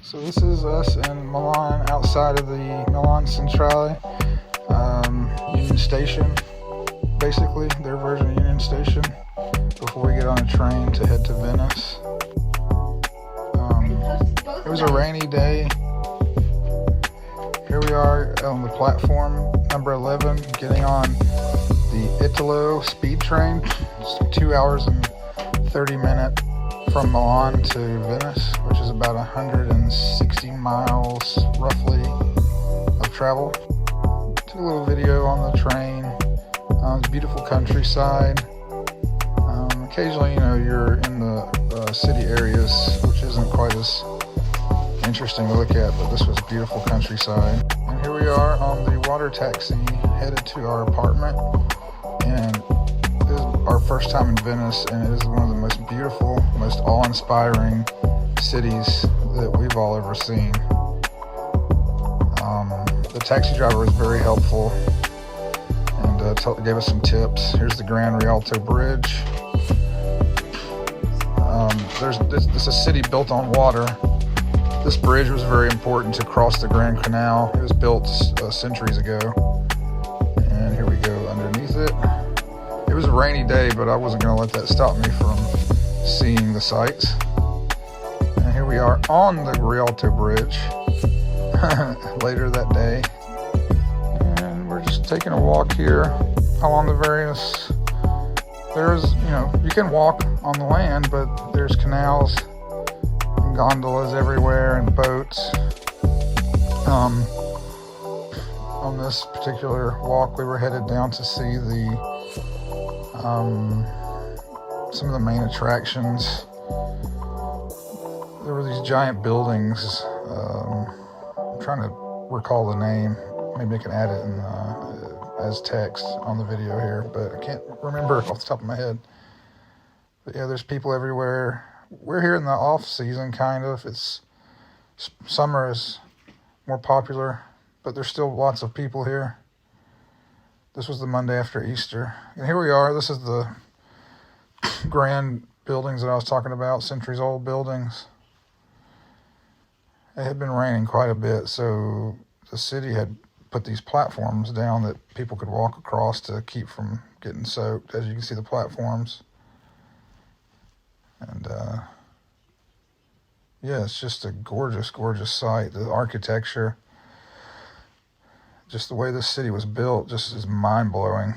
So this is us in Milan, outside of the Milan Centrale, Union Station, basically, their version of Union Station, before we get on a train to head to Venice. It was a rainy day. Here we are on the platform number 11, getting on the Italo speed train. It's 2 hours and 30 minutes from Milan to Venice, which is about 160 miles roughly of travel. Took a little video on the train. It's beautiful countryside. Occasionally, you're in the city areas, which isn't quite as interesting to look at, but this was beautiful countryside. And here we are on the water taxi headed to our apartment. And this is our first time in Venice, and it is one of the most beautiful, most awe-inspiring cities that we've all ever seen. The taxi driver was very helpful and gave us some tips. Here's the Grand Rialto Bridge. This is a city built on water. This bridge was very important to cross the Grand Canal. It was built centuries ago. And here we go underneath it. It was a rainy day, but I wasn't going to let that stop me from seeing the sights. And here we are on the Rialto Bridge later that day. And we're just taking a walk here along the various... you can walk on the land, but there's canals and gondolas everywhere and boats. On this particular walk, we were headed down to see some of the main attractions. There were these giant buildings. I'm trying to recall the name. Maybe I can add it as text on the video here, but I can't remember off the top of my head. But yeah, there's people everywhere. We're here in the off season, kind of. Summer is more popular, but there's still lots of people here. This was the Monday after Easter. And here we are. This is the grand buildings that I was talking about, centuries-old buildings. It had been raining quite a bit, so the city had put these platforms down that people could walk across to keep from getting soaked. As you can see, the platforms. And, yeah, it's just a gorgeous, gorgeous sight. The architecture, just the way this city was built, just is mind-blowing.